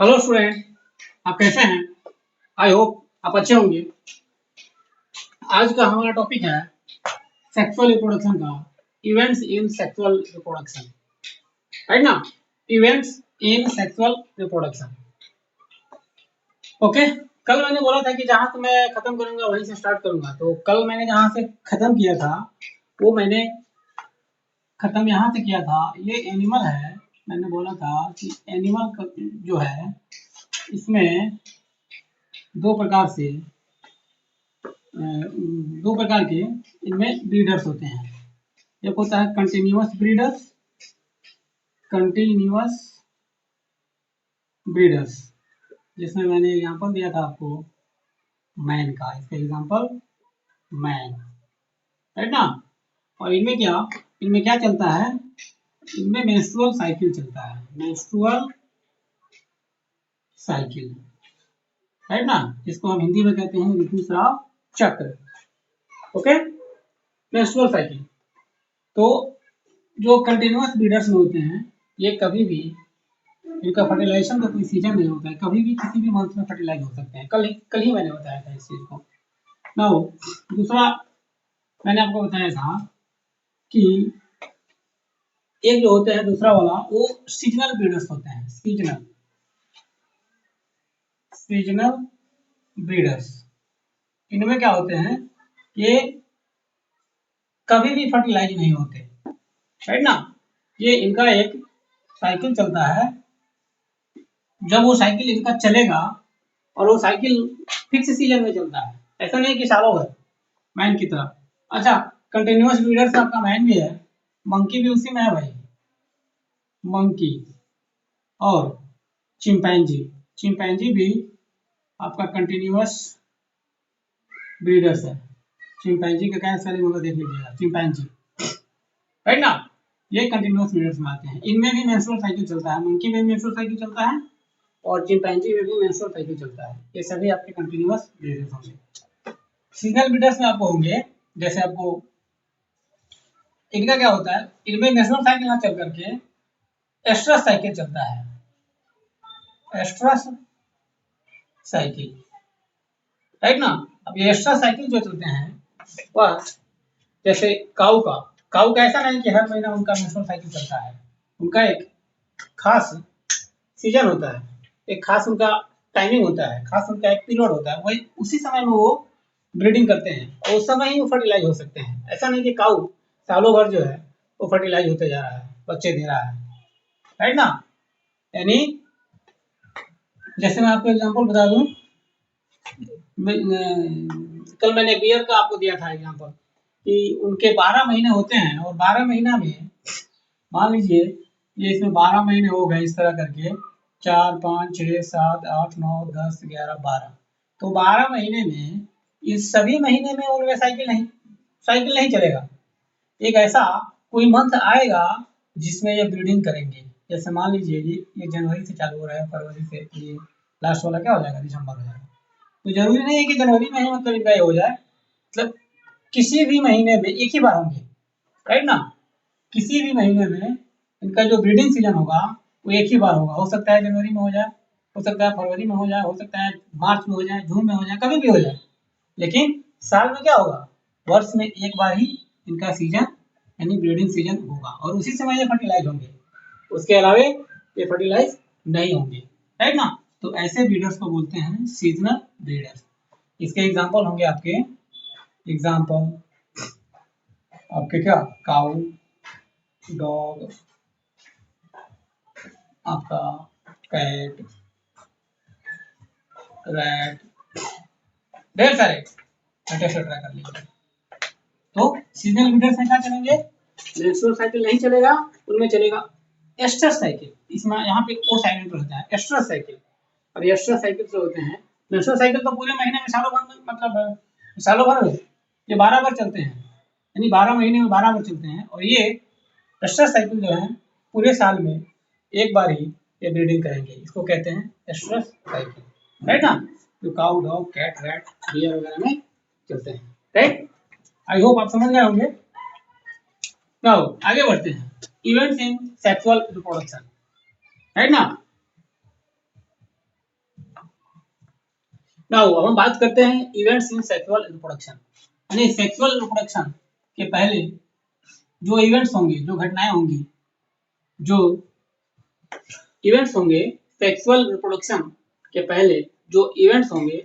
Hello student, आप कैसे हैं? आई होप आप अच्छे होंगे। आज का हमारा टॉपिक है सेक्सुअल रिप्रोडक्शन का, events in sexual reproduction, right ना? Events in sexual reproduction. Okay, कल मैंने बोला था कि जहां से मैं खत्म करूंगा वहीं से स्टार्ट करूंगा। तो कल मैंने जहां से खत्म किया था वो मैंने खत्म यहाँ से किया था। ये एनिमल है, मैंने बोला था कि एनिमल जो है इसमें दो प्रकार से दो प्रकार के इनमें ब्रीडर्स होते हैं। एक होता है कंटिन्यूअस ब्रीडर्स, जिसमें मैंने एग्जांपल दिया था आपको मैन का। इसका एग्जांपल मैन, राइट ना? और इनमें क्या चलता है? इनमें मेंस्ट्रुअल साइकिल चलता है, मेंस्ट्रुअल साइकिल, राइट ना? जिसको हम हिंदी में कहते हैं ऋतुस्राव चक्र। Okay, menstrual cycle. तो जो कंटिन्यूअस ब्रीडर्स में होते हैं ये कभी भी, इनका फर्टिलाइजेशन का कोई सीजन नहीं होता है, कभी भी किसी भी मंथ में फर्टिलाइज हो सकते हैं। कल ही मैंने बताया था इस चीज को। नाउ दूसरा मैंने आपको बताया था कि एक जो होते हैं दूसरा वाला, वो सीजनल ब्रीडर्स होते हैं। सीजनल ब्रीडर्स, इनमें क्या होते हैं, ये कभी भी फर्टिलाइज नहीं होते, राइट ना? ये इनका एक साइकिल चलता है। जब वो साइकिल इनका चलेगा, और वो साइकिल फिक्स सीजन में चलता है, ऐसा नहीं कि सालों भर, मैन की तरह। अच्छा, कंटिन्यूअस ब्रीडर से आपका मैन भी है, मंकी भी उसी में है भाई, मंकी। और चिंपैंजी, चिंपैंजी भी आपका कंटिन्यूअस ब्रीडर्स है। चिंपैंजी का क्या स्पेलिंग होगा देख लीजिएगा, चिंपैंजी, राइट ना? ये कंटिन्यूअस ब्रीडर्स में आते हैं। इनमें भी मेंस्ट्रुअल साइकिल चलता है, मंकी में भी मेंस्ट्रुअल साइकिल चलता है और चिंपैंजी में भी मेंस्ट्रुअल साइकिल चलता है। ये सभी आपके कंटिन्यूअस ब्रीडर्स होंगे। सीजनल ब्रीडर्स में आपको होंगे, जैसे आपको इनका क्या होता है, इनमें नेशनल साइकिल ना चल करके एस्ट्रस साइकिल चलता है। एस्ट्रस साइकिल, राइट ना? अब ये एस्ट्रस साइकिल जो चलते हैं वह, जैसे काऊ का ऐसा नहीं कि हर महीना उनका नेशनल साइकिल चलता है। उनका एक खास सीजन होता है, एक खास उनका टाइमिंग होता है, खास उनका एक पीरियड होता है। वही उसी समय में वो ब्रीडिंग करते हैं और उस समय ही वो फर्टिलाइज हो सकते हैं। ऐसा नहीं कि काऊ सालों भर जो है वो फर्टिलाइज होते जा रहा है, बच्चे दे रहा है, राइट ना? यानी जैसे मैं आपको एग्जांपल बता दूं, कल मैंने बियर का आपको दिया था एग्जांपल कि उनके 12 महीने होते हैं और 12 महीना में मान लीजिए ये इसमें 12 महीने हो गए इस तरह करके, 4 5 6 7 8 9 10 11 12। तो 12 महीने में इस सभी महीने में उनमें साइकिल नहीं चलेगा। एक ऐसा कोई मंथ आएगा जिसमें ये ब्रीडिंग करेंगे। जैसे मान लीजिए ये जनवरी से चालू हो रहा है, फरवरी से ये लास्ट वाला क्या हो जाएगा, दिसंबर हो जाएगा। तो जरूरी नहीं है कि जनवरी में ही मतलब इनका ये हो जाए, मतलब किसी भी महीने में एक ही बार होंगे, राइट ना? किसी भी महीने में इनका जो ब्रीडिंग सीजन होगा वो एक ही बार होगा। हो सकता है जनवरी में हो जाए, हो सकता है फरवरी में हो जाए, हो सकता है मार्च में हो जाए, जून में हो जाए, कभी भी हो जाए। लेकिन साल में क्या होगा, वर्ष में एक बार ही इनका सीजन यानी ब्रीडिंग सीजन होगा और उसी समय ये फर्टिलाइज होंगे। उसके अलावे ये फर्टिलाइज नहीं होंगे, राइट ना? तो ऐसे ब्रीडर्स को बोलते हैं सीजनल ब्रीडर्स। इसके एग्जांपल होंगे आपके क्या, काऊ, डॉग, आपका कैट, रैट, ढेर सारे एक्सेट्रा कर लीजिए। तो सीजनल ब्रीडर्स में क्या चलेंगे, मेंस्ट्रुअल साइकिल नहीं चलेगा, उनमें चलेगा एस्ट्रस साइकिल। इसमें यहाँ पे ओ साइलेंट रहता है, एस्ट्रस साइकिल। और एस्ट्रस साइकिल जो होते हैं, मेंस्ट्रुअल साइकिल तो पूरे महीने में सालों भर में, मतलब सालों भर ये 12 बार चलते हैं, यानी 12 महीने में 12 बार चलते हैं। और ये एस्ट्रस साइकिल जो है पूरे साल में एक बार ही ये ब्रीडिंग करेंगे, इसको कहते हैं एस्ट्रस साइकिल, राइट ना? जो काऊ, डॉग, कैट, रैट, डियर वगैरह में चलते हैं, राइट? आई होप आप समझ गए होंगे। नाउ आगे बढ़ते हैं, events in sexual reproduction, right ना? नाउ अब हम बात करते हैं इवेंट्स इन सेक्सुअल रिप्रोडक्शन, यानी सेक्सुअल रिप्रोडक्शन के पहले जो इवेंट्स होंगे, जो घटनाएं होंगी, जो इवेंट्स होंगे सेक्सुअल रिप्रोडक्शन के पहले जो इवेंट्स होंगे,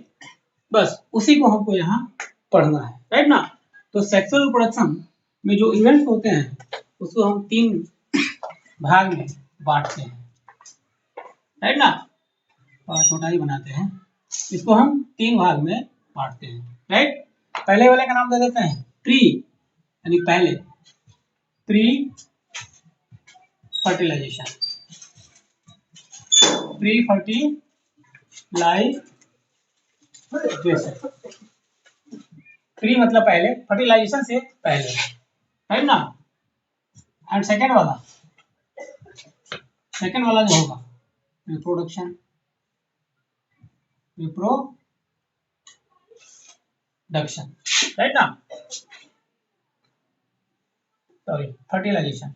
बस उसी को हमको यहाँ पढ़ना है, राइट ना। तो सेक्सुअल रिप्रोडक्शन में जो इवेंट्स होते हैं उसको हम 3 भाग में बांटते हैं, राइट ना। थोड़ा छोटा ही बनाते हैं इसको, हम 3 भाग में बांटते हैं, राइट। पहले वाले का नाम दे देते हैं प्री, यानी पहले, pre fertilization, pre fertilization, pre मतलब पहले, फर्टिलाइजेशन से पहले, है ना। एंड सेकेंड वाला जो होगा रिप्रोडक्शन, राइट ना, सॉरी फर्टिलाइजेशन,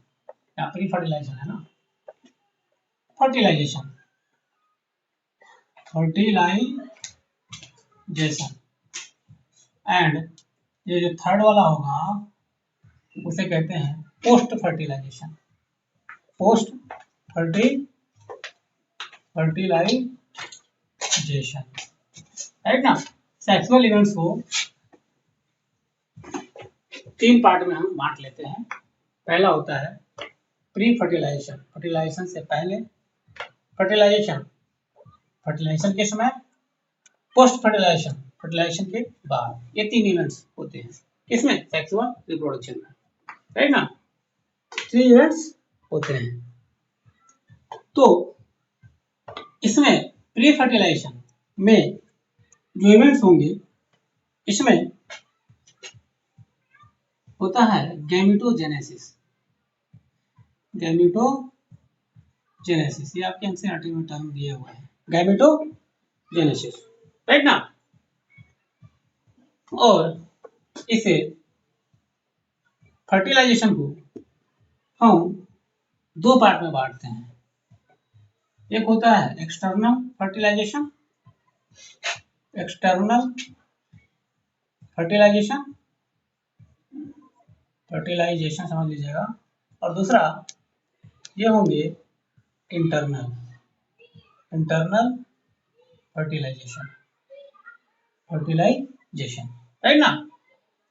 या प्री फर्टिलाइजेशन है ना, फर्टिलाइजेशन एंड ये जो थर्ड वाला होगा उसे कहते हैं post fertilization, post fertilization, right ना। सेक्सुअल इवेंट्स को 3 पार्ट में हम बांट लेते हैं। पहला होता है प्री फर्टिलाइजेशन, फर्टिलाइजेशन से पहले, फर्टिलाइजेशन, फर्टिलाइजेशन के समय, पोस्ट फर्टिलाइजेशन, फर्टिलाइजेशन के बाद। ये 3 इवेंट्स होते हैं किसमें, सेक्सुअल रिप्रोडक्शन में, राइट ना। 3 इवेंट्स होते हैं। तो इसमें प्री फर्टिलाइजेशन में जो इवेंट्स होंगे इसमें होता है गैमेटोजेनेसिस, गैमेटोजेनेसिस, ये आपके एनसीईआरटी में टर्म दिया हुआ है, गैमेटोजेनेसिस, राइट ना। और इसे फर्टिलाइजेशन को हम 2 पार्ट में बांटते हैं। एक होता है external fertilization, external fertilization, fertilization समझ लीजिएगा, और दूसरा ये होंगे internal, internal fertilization, fertilization, right ना।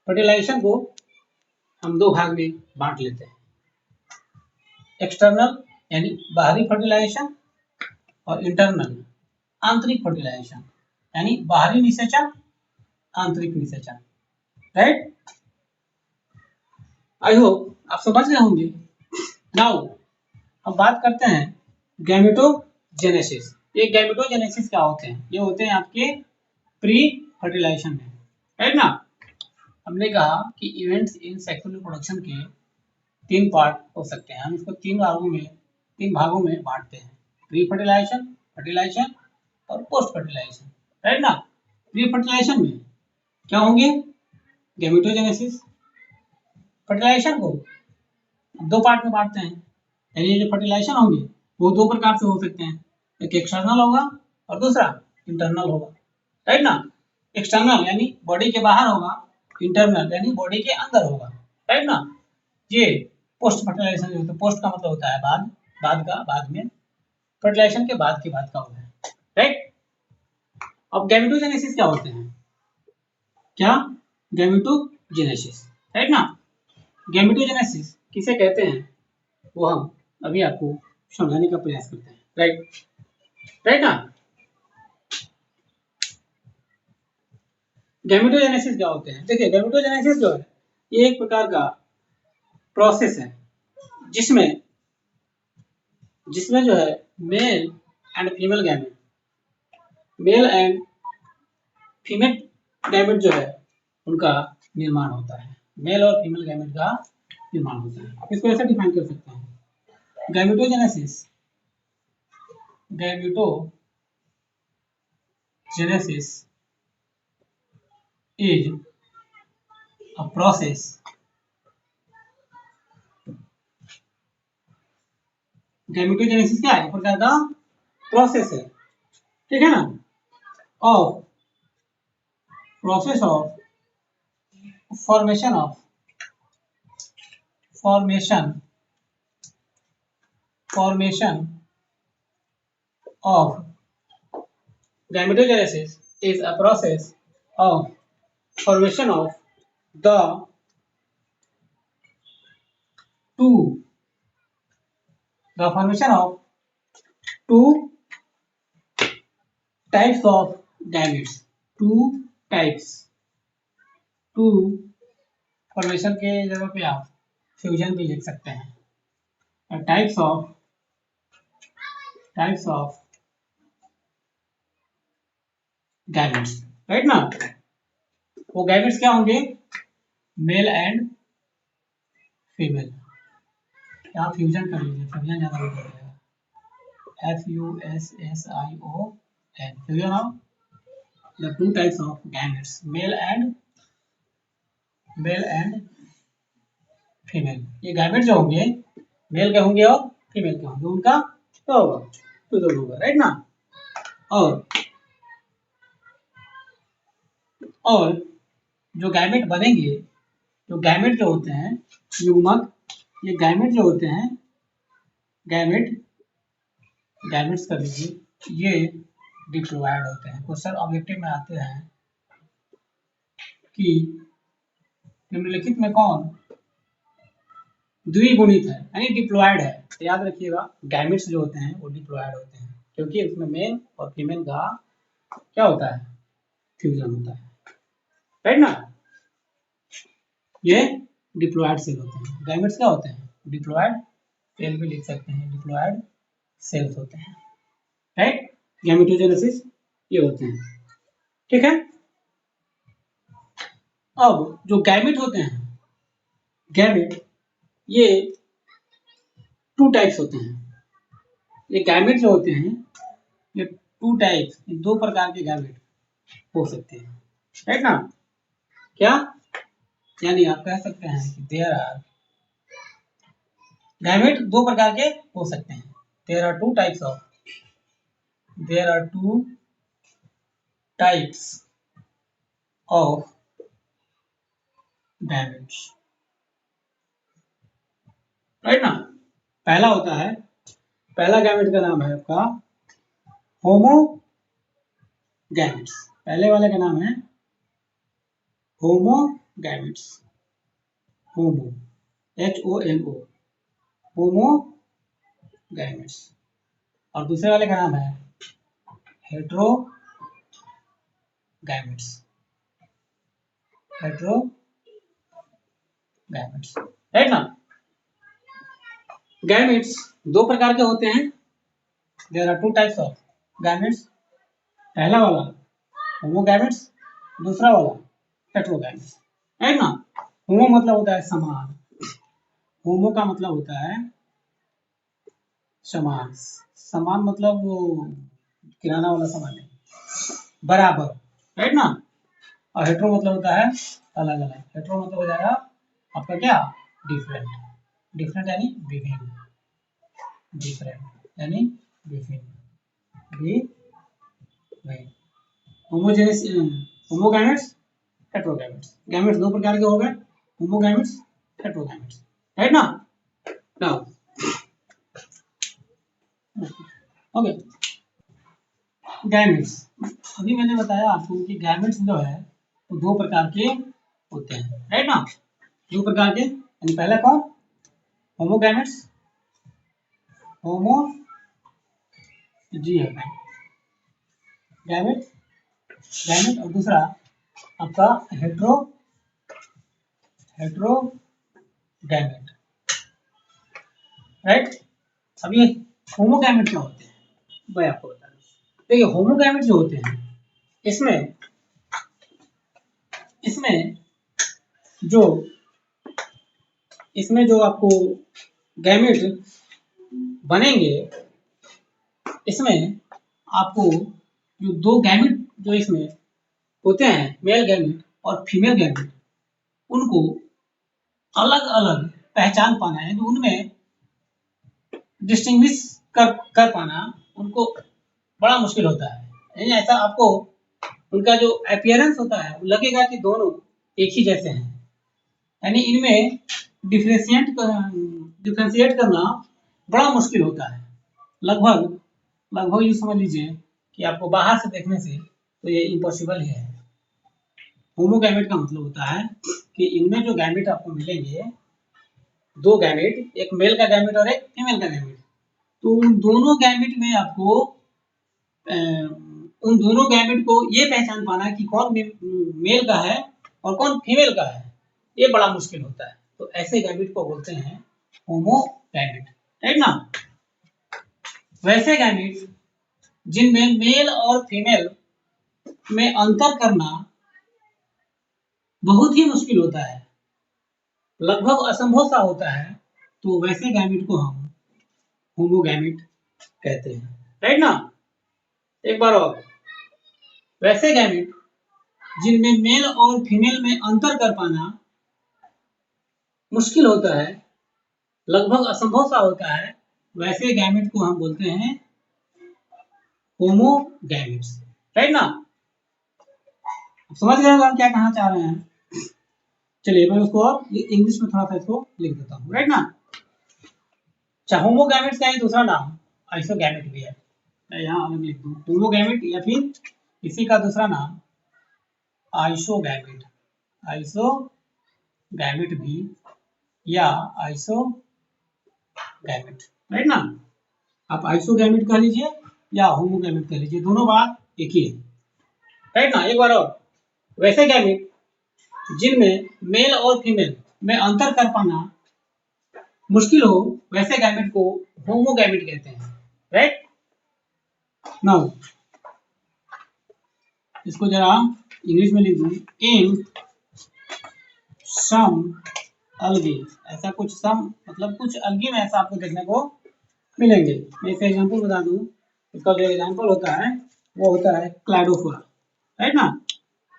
फर्टिलाइजेशन को हम 2 भाग में बांट लेते हैं, एक्सटर्नल यानी बाहरी फर्टिलाइजेशन, और इंटरनल आंतरिक फर्टिलाइजेशन, यानी बाहरी निषेचन, आंतरिक निषेचन, राइट। आई होप आप समझ गए होंगे। नाउ हम बात करते हैं गैमेटोजेनेसिस। ये गैमेटोजेनेसिस क्या होते हैं, ये होते हैं आपके प्री फर्टिलाइजेशन में, राइट ना। हमने कहा कि इवेंट्स इन सेक्सुअल रिप्रोडक्शन के 3 पार्ट हो सकते हैं, हम इसको 3 भागों में बांटते हैं, प्री फर्टिलाइजेशन, फर्टिलाइजेशन और पोस्ट फर्टिलाइजेशन, राइट ना। प्री फर्टिलाइजेशन में क्या होंगे, गैमेटोजेनेसिस। फर्टिलाइजेशन को 2 पार्ट में बांटते हैं, यानी जो फर्टिलाइजेशन होंगे वो 2 प्रकार से हो सकते हैं, एक एक्सटर्नल होगा और दूसरा इंटरनल होगा, राइट ना। एक्सटर्नल यानी बॉडी के बाहर होगा, इंटरनल यानी बॉडी के अंदर होगा, राइट ना। ये पोस्ट फर्टिलाइजेशन जो होता है, पोस्ट का मतलब होता है बाद में, फर्टिलाइजेशन के बाद की बात का होता है, राइट। अब गैमेटोजेनेसिस क्या होते हैं, क्या गैमेटोजेनेसिस, राइट ना। गैमेटोजेनेसिस किसे कहते हैं वो हम अभी आपको समझाने का प्रयास करते हैं, राइट ना। गैमेटोजेनेसिस क्या होते हैं, देखिए गैमेटोजेनेसिस जो है ये एक प्रकार का प्रोसेस है जिसमें जो है male and female gamete, male and female gamete जो है उनका निर्माण होता है, मेल और फीमेल गैमेट का निर्माण होता है। आप इसको ऐसे डिफाइन कर सकते हैं, gametogenesis is a process gametogenesis क्या है, एक प्रकार का प्रोसेस है, ठीक है ना, of process of formation of gametogenesis is a process of formation of the two types of gametes. Two formation के जगह पे आप फ्यूजन भी लिख सकते हैं। टाइप्स ऑफ गैमेट्स, राइट ना। वो गैमेट्स क्या होंगे? Male and female. यहाँ फ्यूजन कर लीजिए, फ्यूजन ज्यादा हो जाएगा। FUSSION, fusion of the two types of gametes, male and female. ये गैमेट्स जो होंगे मेल के होंगे और फीमेल के होंगे, उनका क्या होगा? फ्यूजन होगा, राइट ना। और जो गैमेट बनेंगे, जो गैमेट जो होते हैं युग्मक, ये गैमेट जो होते हैं गैमेट्स कर लीजिए, ये डिप्लॉयड होते हैं। क्वेश्चन ऑब्जेक्टिव में आते हैं कि निम्नलिखित में कौन द्विगुणित है, यानी डिप्लॉयड है। तो याद रखिएगा गैमेट्स जो होते हैं वो डिप्लॉयड होते हैं, क्योंकि इसमें मेल और फीमेल का क्या होता है? फ्यूजन होता है, राइट ना। ये डिप्लॉयड सेल होते हैं। गैमेट्स क्या होते हैं? डिप्लॉयड सेल भी लिख सकते हैं, डिप्लॉयड सेल्स होते हैं, राइट। गैमेटोजेनेसिस ये होते हैं, ठीक है। अब जो गैमेट होते हैं, गैमेट ये टू टाइप्स होते हैं। ये गैमेट जो होते हैं ये टू टाइप्स, दो प्रकार के गैमेट हो सकते हैं, राइट ना। क्या? यानी आप कह सकते हैं कि देयर आर गैमेट दो प्रकार के हो सकते हैं। There are two types of gametes, right ना। पहला गैमेट का नाम है आपका होमोगैमेट्स। पहले वाले का नाम है होमोगैमेट्स, होमो HOMO, होमोगैमेट्स। और दूसरे वाले का नाम है हेट्रोगैमेट्स, राइट ना। गैमेट्स दो प्रकार के होते हैं। There are two types of gametes. पहला वाला होमोगैमेट्स, दूसरा वाला हेट्रोगैमेट्स, राइट ना। होमो मतलब होता है समान, होमो का मतलब होता है समान मतलब वो किराना वाला सामान है, बराबर, राइट ना। और हेट्रो मतलब होता है अलग अलग। हेट्रो मतलब हो जाएगा आपका क्या? डिफरेंट यानी विभिन्न, होमोगैमेट्स, हेट्रोगैमेट्स। गैमेट्स दो प्रकार के हो गए, होमोगैमेट्स, हेट्रोगैमेट्स, राइट ना। Now okay, gametes. अभी मैंने बताया आपको कि गैमेट्स जो है वो दो प्रकार के होते हैं, राइट ना। दो प्रकार के, यानी पहला कौन? होमोगैमेट्स, गैमेट, और दूसरा आपका हेट्रोगैमेट, राइट। अब ये होमोगैमेट क्या होते हैं मैं आपको बता दूं। देखिए होमोगैमेट जो होते हैं इसमें जो आपको गैमेट बनेंगे, इसमें आपको जो दो गैमेट जो इसमें होते हैं, मेल गैमेट और फीमेल गैमेट, उनको अलग अलग पहचान पाना है, तो उनमें डिस्टिंग्विश कर पाना उनको बड़ा मुश्किल होता है। ऐसा आपको उनका जो अपीयरेंस होता है वो लगेगा कि दोनों एक ही जैसे हैं, यानी इनमें डिफ्रेंशिएट करना बड़ा मुश्किल होता है। लगभग लगभग ये समझ लीजिए कि आपको बाहर से देखने से तो ये इम्पॉसिबल ही है। होमोगैमेट का मतलब होता है कि इनमें जो गैमेट आपको मिलेंगे, दो गैमेट, एक मेल का गैमेट और एक फीमेल का गैमेट, तो उन दोनों गैमेट में आपको उन दोनों गैमेट को ये पहचान पाना कि कौन मेल का है और कौन फीमेल का है, ये बड़ा मुश्किल होता है। तो ऐसे गैमेट को बोलते हैं होमोगैमेट, राइट ना। वैसे गैमेट जिनमें मेल और फीमेल में अंतर करना बहुत ही मुश्किल होता है, लगभग असंभव सा होता है, तो वैसे गैमेट को हम होमोगैमेट कहते हैं, राइट ना। एक बार और, वैसे गैमेट जिनमें मेल और फीमेल में अंतर कर पाना मुश्किल होता है, लगभग असंभव सा होता है, वैसे गैमेट को हम बोलते हैं होमोगैमेट्स, राइट ना। समझ गए हम क्या कहना चाह रहे हैं। चलिए मैं उसको अब इंग्लिश में थोड़ा सा इसको लिख देता हूँ, राइट ना। अच्छा, होमोगैमेट्स का ही दूसरा नाम आइसोगैमेट भी है, मैं यहाँ अलग लिख दूँ, होमोगैमेट या फिर इसी का दूसरा नाम आइसोगैमेट, आइसोगैमेट भी या आइसोगैमेट, राइट ना। आप आइसोगैमेट कह लीजिए या होमोगैमेट कह लीजिए, दोनों बात एक ही है, राइट ना। एक बार और, वैसे गैमेट जिनमें मेल और फीमेल में अंतर कर पाना मुश्किल हो, वैसे गैमेट को होमोगैमेट कहते हैं, राइट। नाउ इसको जरा इंग्लिश में लिख दूं, इन सम अलगी, ऐसा कुछ सम मतलब कुछ अलगी में ऐसा आपको देखने को मिलेंगे। मैं इसका एग्जांपल बता दूं, इसका जो एग्जांपल होता है वो होता है क्लैडोफोरा, राइट ना।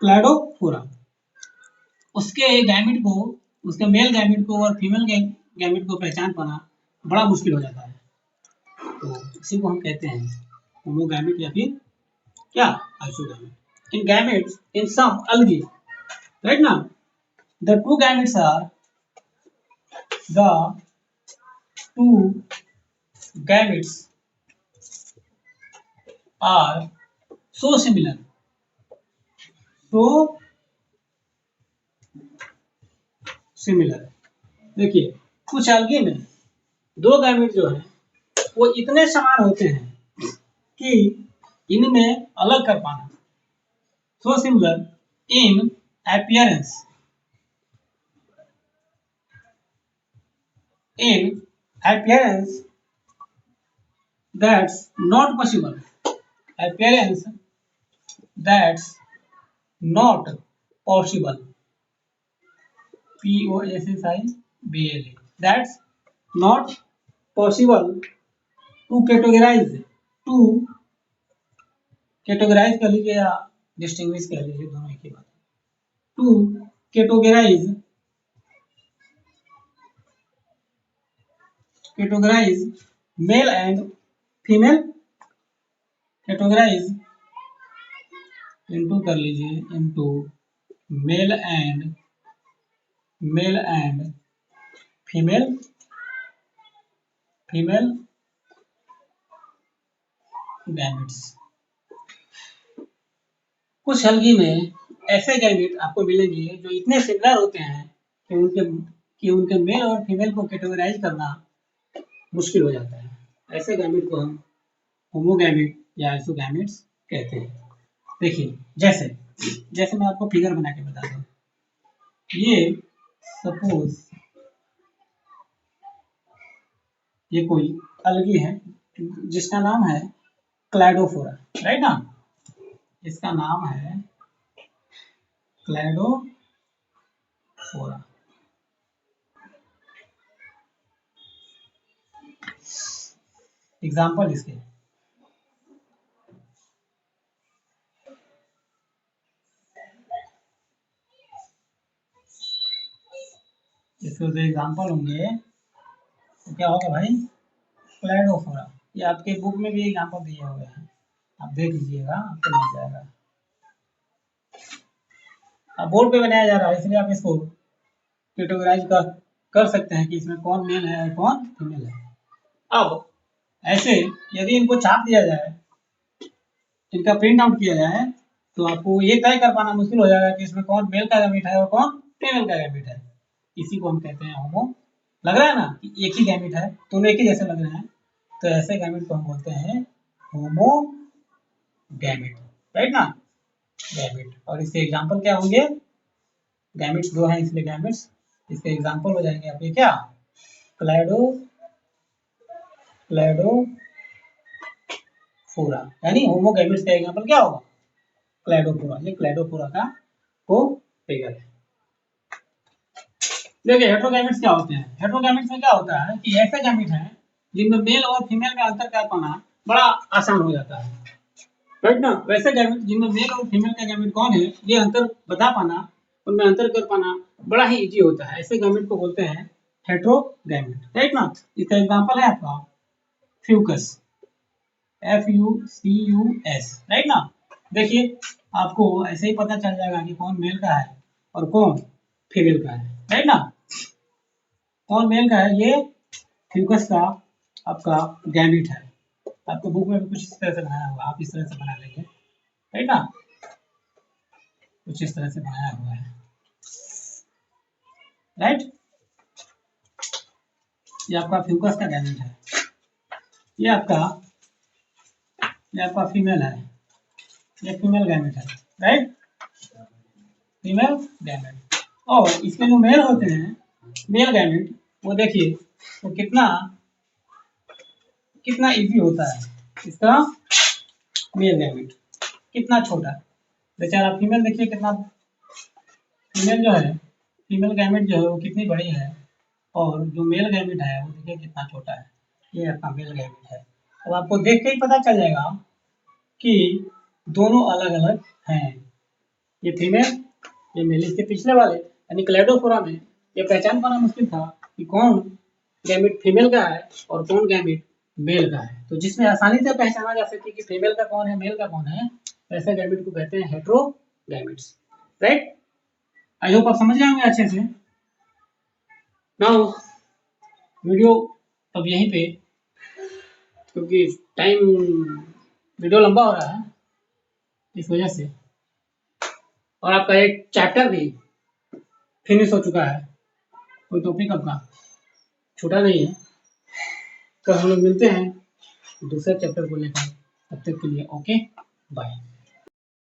क्लैडोफोरा, उसके गैमेट को, उसके मेल गैमेट को और फीमेल गैमेट को पहचान पाना बड़ा मुश्किल हो जाता है, तो इसी को हम कहते हैं होमोगैमेट या फिर क्या, isogamete. In gametes in some algae, right ना, the two gametes are the two gametes are so similar, so similar। देखिए कुछ अलगी में दो गैमेट जो है वो इतने समान होते हैं कि इनमें अलग कर पाना, so similar in appearance, in appearance that's not possible, appearance that's not possible, possible, that's not possible to categorize, to categorize कर लीजिए या distinguish कह लीजिए, दोनों एक ही बात है। to categorize, categorize male and female, categorize into कर लीजिए into male and female, female gametes. कुछ अलगी में ऐसे गैमेट आपको मिलेंगे जो इतने सिमिलर होते हैं कि उनके मेल और फीमेल को कैटेगराइज करना मुश्किल हो जाता है, ऐसे गैमेट को हम होमोगैमेट या आइसोगैमेट्स कहते हैं। देखिए जैसे जैसे मैं आपको फिगर बना के बता दूं, ये सपोज ये कोई अलगी है जिसका नाम है क्लैडोफोरा, राइट ना, इसका नाम है क्लैडोफोरा। एग्जाम्पल इसके, इसके जो एग्जाम्पल होंगे तो क्या होगा भाई, क्लैडोफोरा। ये आपके बुक में भी एग्जाम्पल दिए हुए हैं, आप देख लीजिएगा आपको मिल जाएगा। अब बोर्ड पे बनाया जा रहा है, इसलिए आप इसको कैटेगराइज कर सकते हैं कि इसमें कौन मेल है और कौन फीमेल है। अब ऐसे यदि इनको छाप दिया जाए, इनका प्रिंट आउट किया जाए, तो आपको ये तय कर पाना मुश्किल हो जाएगा कि इसमें कौन मेल का गैमेट है और कौन फीमेल का गैमेट है। इसी को हम कहते हैं होमो। लग रहा है ना कि एक ही गैमेट है, दोनों एक ही जैसे लग रहे हैं, तो ऐसे गैमेट को हम बोलते हैं होमो गैमेट, राइट ना, गैमेट। और इसके एग्जाम्पल क्या होंगे, गैमेट्स दो हैं इसलिए गैमेट्स, इसके एग्जाम्पल हो जाएंगे आपके क्या, क्लैडोफोरा, यानी होमोगैमेट्स का एग्जाम्पल क्या होगा, क्लैडोफोरा। ये क्लैडोफोरा का को फिगर है। देखिए हेट्रोगैमेट्स क्या होते हैं। हेट्रोगैमेट्स में क्या होता है कि ऐसे गैमेट हैं जिनमें मेल और फीमेल में अंतर कर पाना बड़ा आसान हो जाता है, राइट ना। वैसे गैमेट जिनमें मेल और फीमेल का गैमेट कौन है, ये अंतर बता पाना, उनमें अंतर कर पाना बड़ा ही इजी होता है। ऐसे गैमेट को बोलते हैं हेट्रोगैमेट, राइट ना। इसका एग्जांपल है आपका फ्यूकस, FUCUS, राइट ना। देखिए आपको ऐसे ही पता चल जाएगा कि कौन मेल का है और कौन फीमेल का है, राइट ना। कौन मेल का है, ये फ्यूकस का आपका गैमेट है। आपको बुक में भी कुछ इस तरह से बनाया हुआ, आप इस तरह से बना लेंगे, राइट ना, कुछ इस तरह से बनाया हुआ है, राइट। ये आपका फ्यूकस का गैमेट है, ये आपका फीमेल है, ये फीमेल गैमेट है, राइट, फीमेल गैमेट। और इसके जो मेल होते हैं, मेल गैमेट, वो देखिए वो कितना इजी होता है। इसका मेल गैमेट कितना छोटा, बेचारा फीमेल देखिए कितना, फीमेल जो है, फीमेल गैमेट जो है वो कितनी बड़ी है, और जो मेल गैमेट है वो देखिए कितना छोटा है। ये आपका मेल गैमेट है। अब आपको देख के ही पता चल जाएगा कि दोनों अलग अलग हैं, ये फीमेल ये मेल। इसके पिछले वाले यानी क्लैडोफोरा में ये पहचान पाना मुश्किल था कि कौन गैमेट फीमेल का है और कौन गैमेट मेल का है। तो जिसमें आसानी से पहचाना जा सके कि फीमेल का कौन है मेल का कौन है, ऐसे गैमेट को कहते हैं हेट्रोगैमेट्स, राइट। आई होप आप समझ गए होंगे अच्छे से। नाउ वीडियो अब यहीं पे, क्योंकि टाइम वीडियो लंबा हो रहा है इस वजह से, और आपका एक चैप्टर भी फिनिश हो चुका है, कोई टॉपिक आपका छोटा नहीं है। तो हम लोग मिलते हैं दूसरे चैप्टर को लेकर, तब तक के लिए ओके बाय।